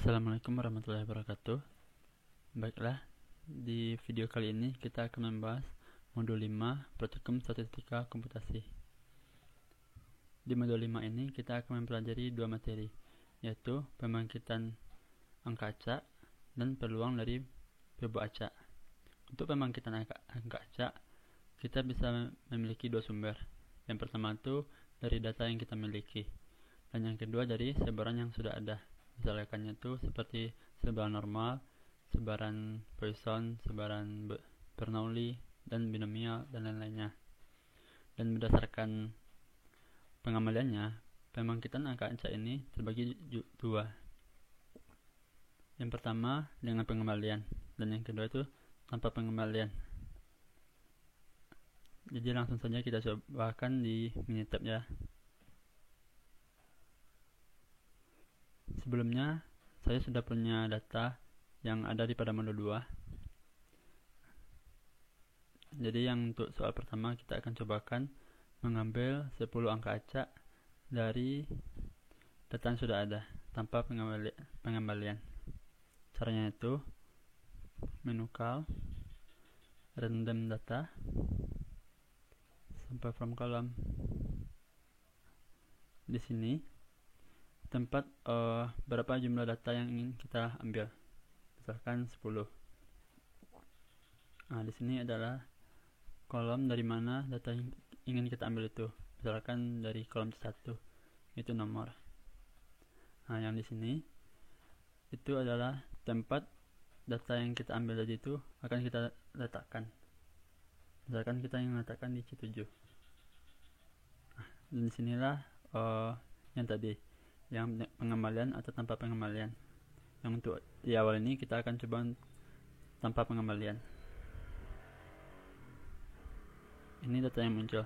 Assalamualaikum warahmatullahi wabarakatuh. Baiklah, di video kali ini kita akan membahas modul 5 Praktikum Statistika Komputasi. Di modul 5 ini kita akan mempelajari dua materi, yaitu pembangkitan angka acak dan peluang dari perbuk acak. Untuk pembangkitan angka acak, kita bisa memiliki dua sumber. Yang pertama itu dari data yang kita miliki, dan yang kedua dari sebaran yang sudah ada. Misalkannya itu seperti sebaran normal, sebaran Poisson, sebaran Bernoulli, dan binomial, dan lain-lainnya. Dan berdasarkan pengembaliannya, pembangkitan angka acak ini terbagi dua. Yang pertama dengan pengembalian, dan yang kedua itu tanpa pengembalian. Jadi langsung saja kita cobakan di Minitab ya. Sebelumnya, saya sudah punya data yang ada di pada modul 2. Jadi yang untuk soal pertama kita akan cobakan mengambil 10 angka acak dari data yang sudah ada tanpa pengembalian. Caranya itu menu call, random data, sampai from column. Di sini tempat berapa jumlah data yang ingin kita ambil, misalkan 10. Nah, di sini adalah kolom dari mana data yang ingin kita ambil itu, misalkan dari kolom C1 itu nomor. Nah, yang di sini itu adalah tempat data yang kita ambil tadi itu akan kita letakkan. Misalkan kita ingin letakkan di C7. Nah, dan disinilah yang tadi, yang pengembalian atau tanpa pengembalian. Yang untuk di awal ini kita akan coba tanpa pengembalian. Ini data yang muncul.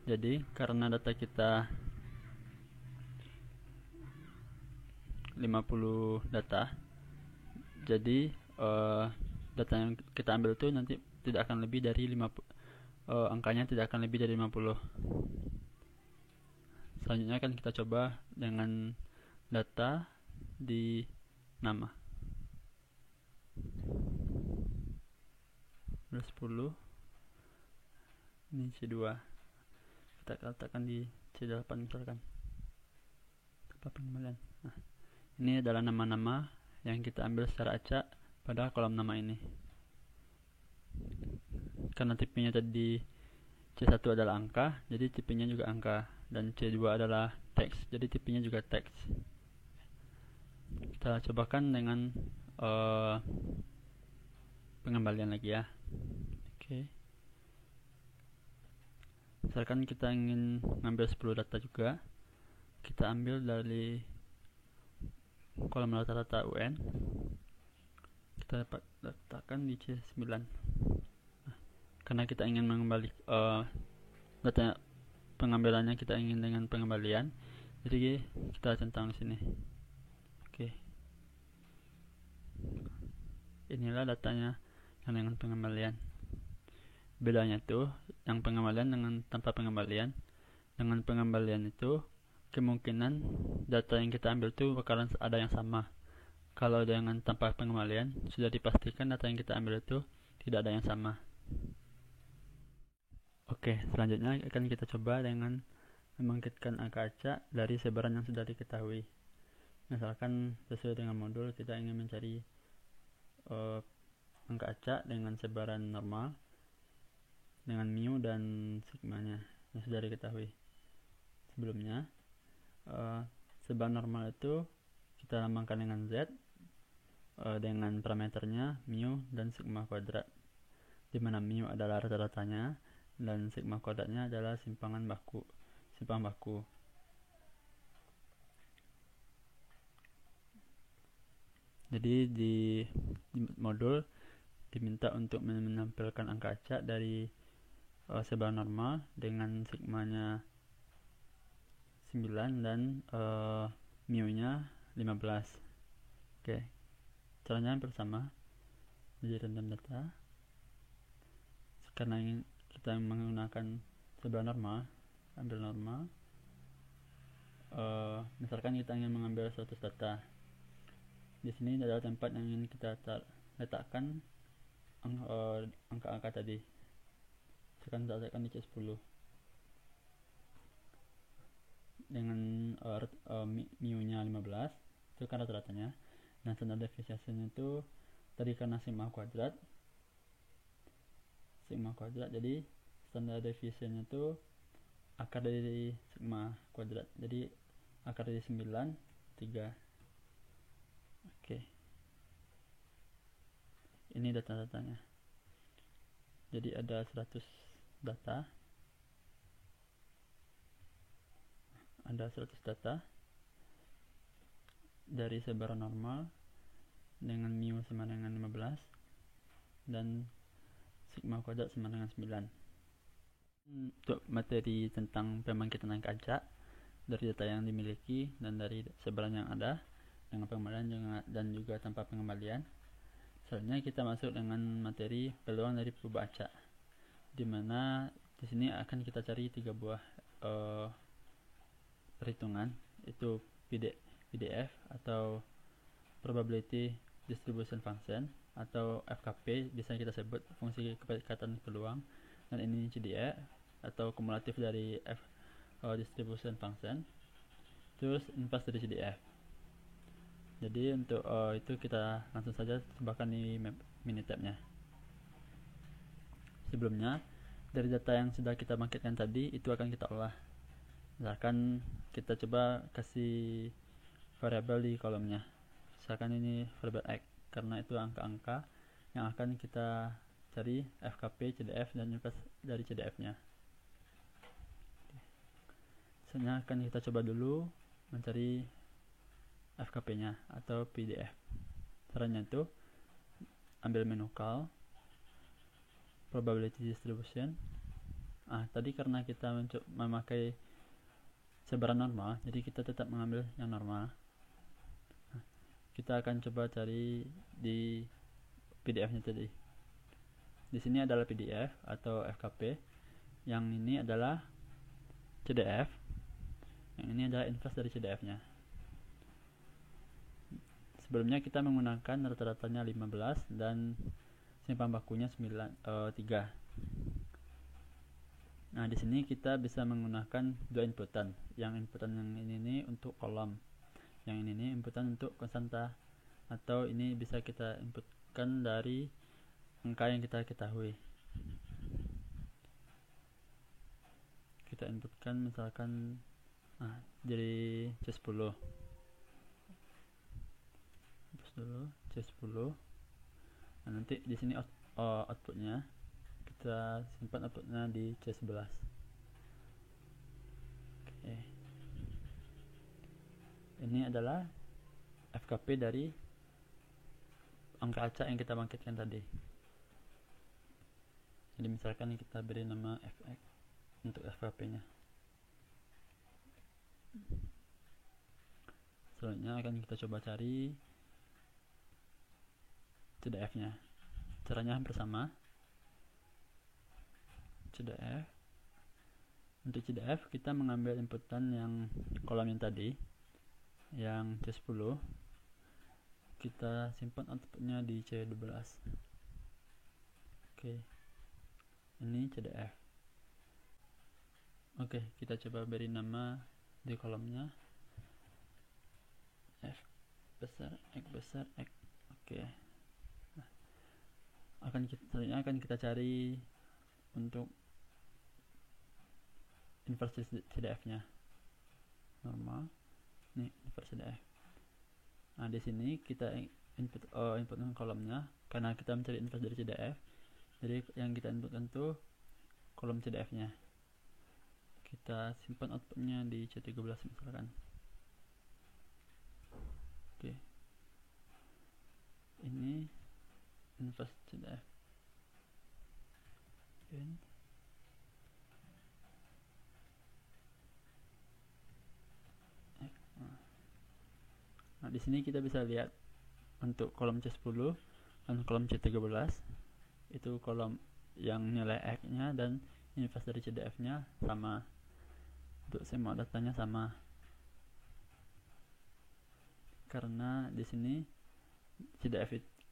Jadi karena data kita 50 data, jadi data yang kita ambil itu nanti tidak akan lebih dari 50, angkanya tidak akan lebih dari 50. Selanjutnya akan kita coba dengan data di nama. 10. Ini C2. Kita letakkan di C8 misalkan. Tanpa pengembalian. Nah, ini adalah nama-nama yang kita ambil secara acak pada kolom nama ini. Karena tipenya tadi C1 adalah angka, jadi tipenya juga angka, dan C2 adalah teks, jadi tipenya juga teks. Kita cobakan dengan pengembalian lagi ya. Oke. Misalkan kita ingin ngambil 10 data juga, kita ambil dari kolom rata-rata UN, kita letakkan di C9. Karena kita ingin mengembalikan data pengambilannya, kita ingin dengan pengembalian, jadi kita centang di sini. Oke. Inilah datanya yang dengan pengembalian. Bedanya tuh yang pengembalian dengan tanpa pengembalian. Dengan pengembalian itu kemungkinan data yang kita ambil tuh bakalan ada yang sama. Kalau dengan tanpa pengembalian sudah dipastikan data yang kita ambil itu tidak ada yang sama. Oke, selanjutnya akan kita coba dengan membangkitkan angka acak dari sebaran yang sudah diketahui. Misalkan sesuai dengan modul kita ingin mencari angka acak dengan sebaran normal, dengan mu dan sigmanya yang sudah diketahui. Sebelumnya sebaran normal itu kita lambangkan dengan Z dengan parameternya mu dan sigma kuadrat, di mana mu adalah rata-ratanya dan sigma kuadratnya adalah simpang baku. Jadi di modul diminta untuk menampilkan angka acak dari sebaran normal dengan sigmanya 9 dan mu nya 15. Oke. Caranya hampir sama. Jadi random data. Karena kita menggunakan sebaran normal, ambil normal. Misalkan kita ingin mengambil 100 data, Di sini adalah tempat yang ingin kita letakkan angka-angka tadi. Sekarang kita letakkan di C10 dengan mu nya 15, itu kan rata-ratanya. Nah, standar deviasinya itu tadi karena sigma kuadrat, jadi standar deviasinya itu akar dari sigma kuadrat, jadi akar dari 9 3. Oke, ini data-datanya. Jadi ada 100 data, dari sebaran normal dengan mu sama dengan 15 dan sigma kuadrat sama dengan 9. Untuk materi tentang pembangkitan angka acak dari data yang dimiliki dan dari sebaran yang ada dengan pengembalian dan juga tanpa pengembalian, selanjutnya kita masuk dengan materi peluang dari perubahan acak, dimana di sini akan kita cari 3 buah perhitungan, itu PDF atau probability distribution function atau FKP, bisa kita sebut fungsi kepekatan peluang, dan ini CDE atau kumulatif dari distribution function, terus inverse dari CDF. Jadi untuk itu kita langsung saja tambahkan di Minitab-nya. Sebelumnya, dari data yang sudah kita bangkitkan tadi itu akan kita olah. Misalkan kita coba kasih variabel di kolomnya, misalkan ini variabel X, karena itu angka-angka yang akan kita cari FKP, CDF, dan inverse dari CDF nya. Selanjutnya akan kita coba dulu mencari FKP nya atau PDF. Caranya itu ambil menu call, probability distribution. Tadi karena kita memakai sebaran normal, jadi kita tetap mengambil yang normal. Kita akan coba cari di PDF nya tadi. Di sini adalah PDF atau FKP, yang ini adalah CDF, yang ini adalah inverse dari CDF nya. Sebelumnya kita menggunakan rata-ratanya 15 dan simpan bakunya 3. Nah, di sini kita bisa menggunakan 2 inputan. Yang inputan yang ini untuk kolom, yang ini inputan untuk konstanta, atau ini bisa kita inputkan dari angka yang kita ketahui. Kita inputkan misalkan jadi C10 dulu, C10. Nah, nanti di sini outputnya kita simpan outputnya di C11. Oke. Ini adalah FKP dari angka acak yang kita bangkitkan tadi. Jadi misalkan kita beri nama fx untuk FKP nya. Selanjutnya akan kita coba cari CDF nya. Caranya hampir sama. CDF. Untuk CDF kita mengambil inputan yang kolom yang tadi, yang C10. Kita simpan outputnya di C12. Oke. Ini CDF. Oke, kita coba beri nama di kolomnya F besar, X. Oke. Akan kita cari untuk inverse CDF nya. Normal. Nih, inverse CDF. Nah, di sini kita input kolomnya, karena kita mencari inverse dari CDF. Jadi yang kita inputkan itu kolom CDF nya. Kita simpan outputnya di C13 misalkan. Oke. Ini inverse CDF. Nah, di sini kita bisa lihat untuk kolom C10 dan kolom C13 itu kolom yang nilai X-nya dan inverse dari CDF-nya sama. Untuk semua datanya sama. Karena di sini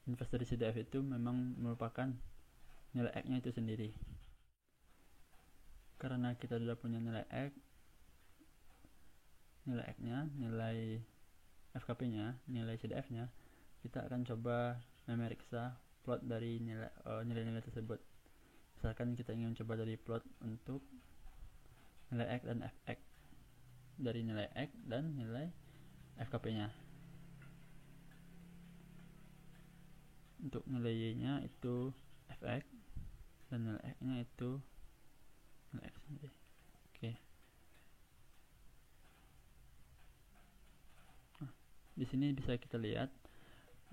inverse dari CDF itu memang merupakan nilai X nya itu sendiri. Karena kita sudah punya nilai X nya, nilai FKP nya, nilai CDF nya, kita akan coba memeriksa plot dari nilai-nilai tersebut. Misalkan kita ingin coba dari plot untuk nilai X dan Fx, dari nilai X dan nilai FKP nya. Untuk nilai Y nya itu Fx dan nilai X nya itu nilai X sendiri. Oke. Nah, di sini bisa kita lihat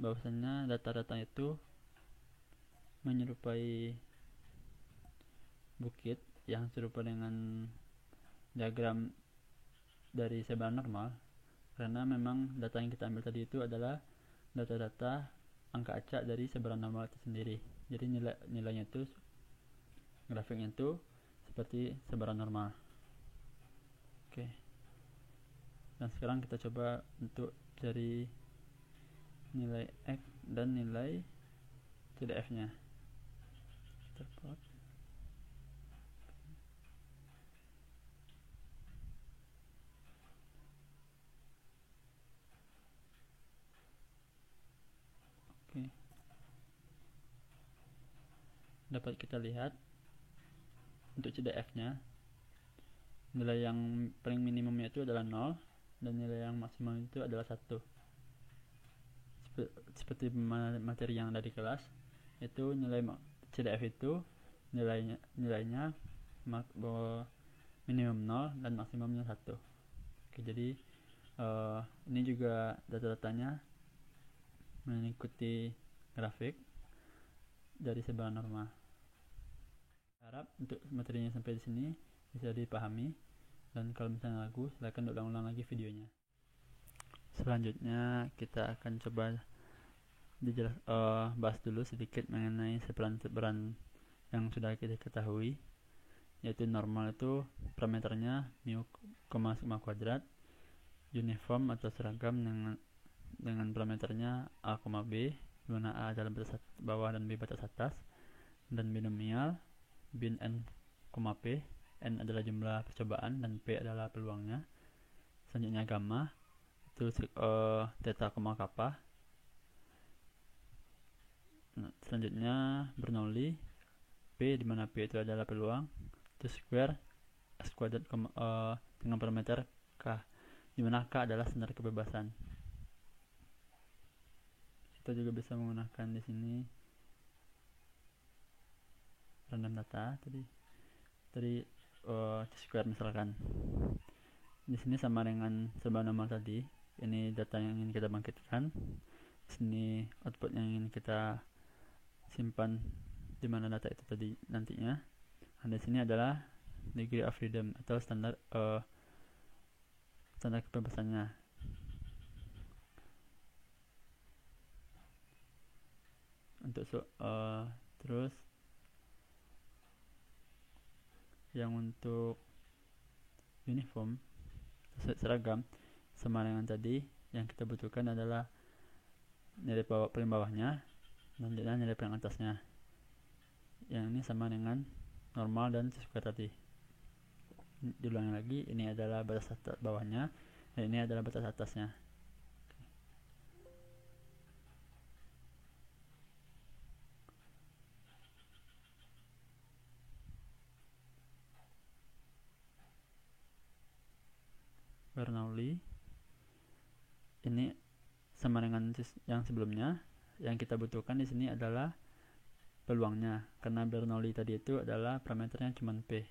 bahwasannya data-data itu menyerupai bukit yang serupa dengan diagram dari sebaran normal, karena memang data yang kita ambil tadi itu adalah data-data angka acak dari sebaran normal itu sendiri. Jadi nilainya itu, grafiknya itu seperti sebaran normal. Oke. Dan sekarang kita coba untuk cari nilai X dan nilai CDF nya. Terplot. Oke. Dapat kita lihat untuk CDF nya nilai yang paling minimumnya itu adalah 0 dan nilai yang maksimum itu adalah 1. Seperti materi yang ada di kelas, itu nilai CDF itu nilainya minimum 0 dan maksimumnya 1. Oke, jadi ini juga data-datanya mengikuti grafik dari sebaran normal. Harap untuk materinya sampai di sini bisa dipahami, dan kalau misalnya ragu silahkan ulang-ulang lagi videonya. Selanjutnya kita akan coba bahas dulu sedikit mengenai sebaran yang sudah kita ketahui, yaitu normal itu parameternya mu, sigma kuadrat, uniform atau seragam dengan parameternya a, b, di mana a adalah batas bawah dan b batas atas, dan binomial bin n, p, n adalah jumlah percobaan dan p adalah peluangnya. Selanjutnya gamma itu theta, kappa. Selanjutnya Bernoulli p, di mana p itu adalah peluang, itu square s kuadrat dengan parameter k, di mana k adalah standar kebebasan. Kita juga bisa menggunakan di sini random data tadi square misalkan. Di sini sama dengan sebaran normal tadi. Ini data yang ingin kita bangkitkan. Di sini output yang ingin kita simpan di mana data itu tadi nantinya. Nah, di sini adalah degree of freedom atau standar kebebasannya. Untuk terus yang untuk uniform seragam sama dengan tadi, yang kita butuhkan adalah nilai paling bawahnya dan nilai paling atasnya. Yang ini sama dengan normal dan square tadi. Diulangi lagi, ini adalah batas atas bawahnya dan ini adalah batas atasnya. Bernoulli ini sama dengan yang sebelumnya. Yang kita butuhkan di sini adalah peluangnya, karena Bernoulli tadi itu adalah parameternya cuma p.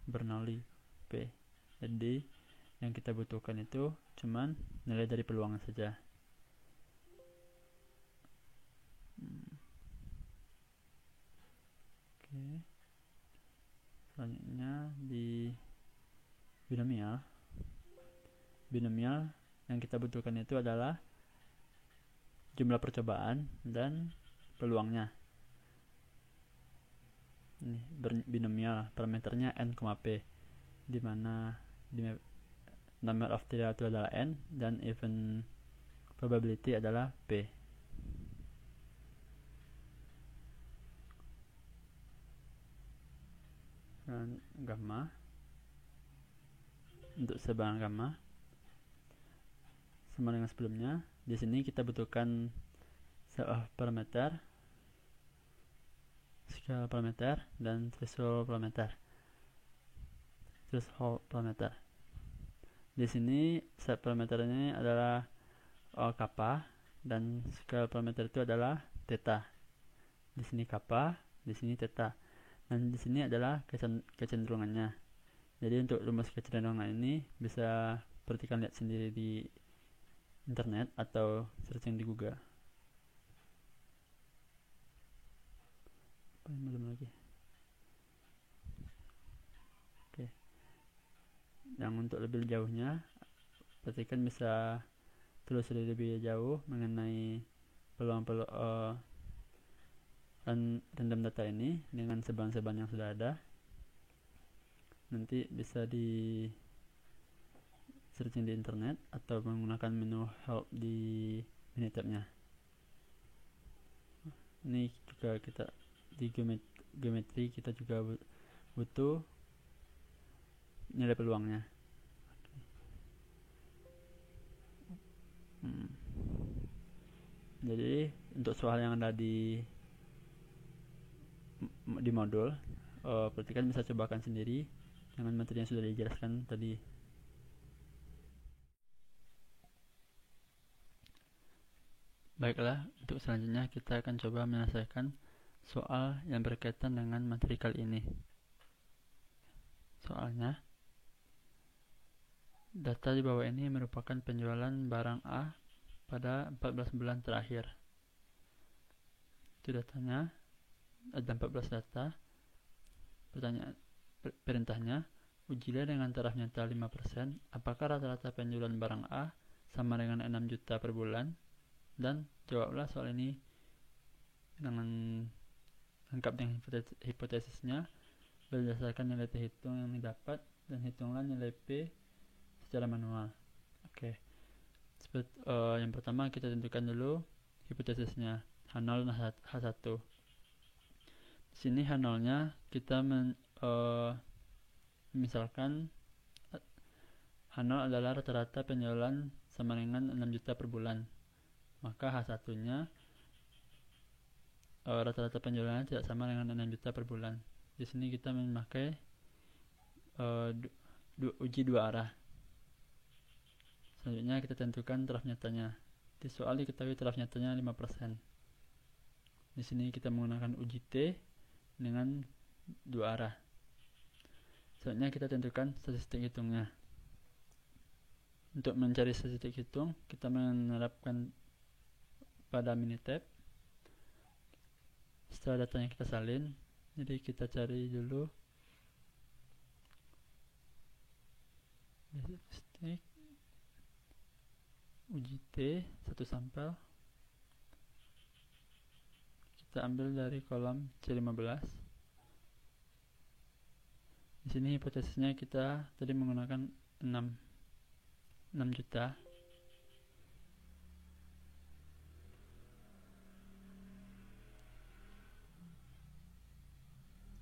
Bernoulli p. Jadi yang kita butuhkan itu cuman nilai dari peluangnya saja. Oke. Selanjutnya di binomial yang kita butuhkan itu adalah jumlah percobaan dan peluangnya. Ini binomial parameternya n, p, di mana number of theta itu adalah n dan even probability adalah P. Dan gamma, untuk sebaran gamma sama dengan sebelumnya. Di sini kita butuhkan set of parameter, scale parameter, dan threshold parameter. Di sini set parameter ini adalah kappa, dan scale parameter itu adalah theta. Di sini kappa, di sini theta, dan di sini adalah kecenderungannya. Jadi untuk rumus kecenderungan ini bisa perhatikan, lihat sendiri di internet atau searching di Google. Belum lagi. Oke. Yang untuk lebih jauhnya, perhatikan bisa telusuri lebih jauh mengenai peluang-peluang random data ini dengan sebaran-sebaran yang sudah ada. Nanti bisa di searching di internet atau menggunakan menu help di Minitab-nya. Ini juga kita di geometri kita juga butuh nilai peluangnya. Jadi untuk soal yang ada di modul, perhatikan bisa cobakan sendiri dengan materi yang sudah dijelaskan tadi. Baiklah, untuk selanjutnya kita akan coba menyelesaikan soal yang berkaitan dengan materi kali ini. Soalnya, data di bawah ini merupakan penjualan barang A pada 14 bulan terakhir. Itu datanya, ada 14 data. Perintahnya, ujilah dengan taraf nyata 5%, apakah rata-rata penjualan barang A sama dengan 6 juta per bulan, dan jawablah soal ini dengan lengkap dengan hipotesisnya berdasarkan nilai T hitung yang didapat, dan hitunglah nilai P secara manual. Oke. Yang pertama kita tentukan dulu hipotesisnya H0 dan H1. Di sini H0-nya kita misalkan H0 adalah rata-rata penjualan sama dengan 6 juta per bulan. Maka H1-nya rata-rata penjualannya tidak sama dengan 6 juta per bulan. Di sini kita memakai uji dua arah. Selanjutnya kita tentukan taraf nyatanya. Di soal diketahui taraf nyatanya 5%. Di sini kita menggunakan uji T dengan dua arah. Selanjutnya kita tentukan statistik hitungnya. Untuk mencari statistik hitung, kita menerapkan pada Minitab. Setelah datanya kita salin, jadi kita cari dulu statistik uji T satu sampel. Kita ambil dari kolom C15. Di sini hipotesisnya kita tadi menggunakan 6 juta.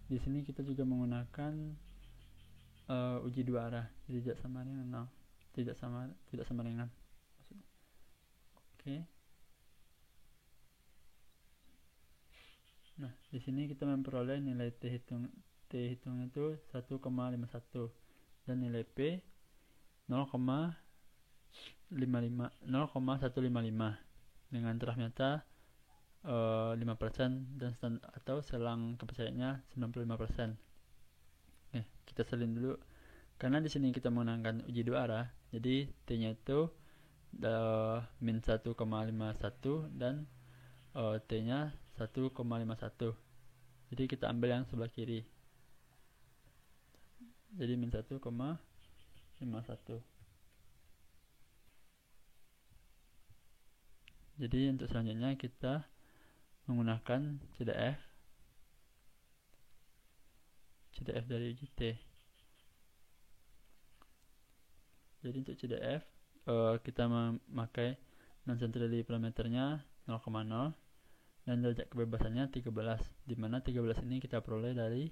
Di sini kita juga menggunakan uji dua arah, jadi tidak sama dengan 0, tidak sama dengan. Oke. Nah, di sini kita memperoleh nilai T hitungnya itu 1,51 dan nilai P 0,155 dengan taraf nyata 5% dan atau selang kepercayaannya 95%. Kita salin dulu. Karena di sini kita menggunakan uji dua arah, jadi T-nya itu min 1,51 dan T-nya 1,51. Jadi kita ambil yang sebelah kiri. Jadi min 1,51. Jadi untuk selanjutnya kita menggunakan CDF dari uji T. Jadi untuk CDF kita memakai non-centrally parameternya 0,0, dan derajat kebebasannya 13, dimana 13 ini kita peroleh dari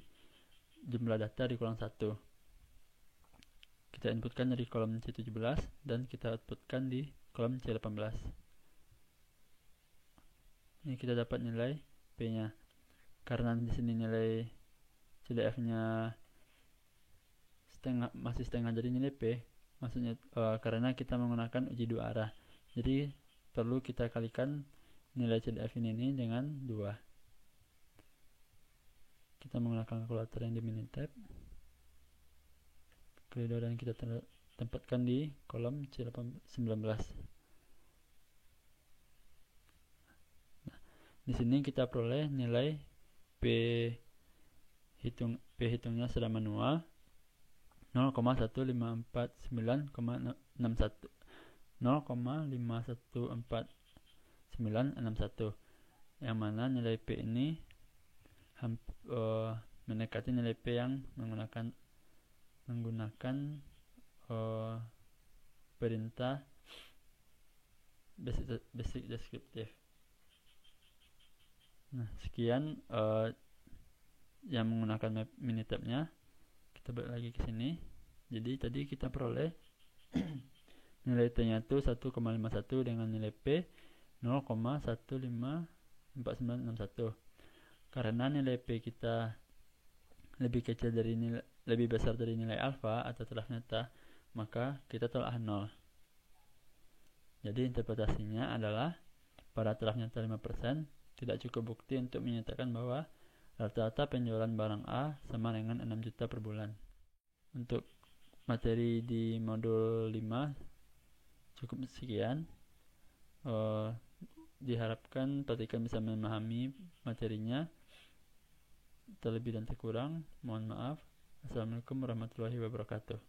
jumlah data di kolom 1. Kita inputkan dari kolom C17 dan kita outputkan di kolom C18. Ini kita dapat nilai P-nya. Karena di sini nilai CDF-nya masih setengah dari nilai P, maksudnya karena kita menggunakan uji dua arah. Jadi perlu kita kalikan nilai CDF ini dengan 2. Kita menggunakan kalkulator yang di Minitab. Dan kita tempatkan di kolom C19. Nah, di sini kita peroleh nilai P hitungnya secara manual 0,1549661 0,51491, yang mana nilai P ini mendekati nilai P yang menggunakan perintah basic descriptive. Nah, sekian yang menggunakan Minitab-nya. Kita balik lagi ke sini. Jadi tadi kita peroleh nilai T-nya itu 1,51 dengan nilai P 0,154961. Karena nilai P kita lebih besar dari nilai alfa atau taraf nyata, maka kita tolak 0. Jadi interpretasinya adalah pada taraf nyata 5% tidak cukup bukti untuk menyatakan bahwa rata-rata penjualan barang A sama dengan 6 juta per bulan. Untuk materi di modul 5 cukup sekian. Diharapkan praktikan bisa memahami materinya. Terlebih dan terkurang mohon maaf. Assalamualaikum warahmatullahi wabarakatuh.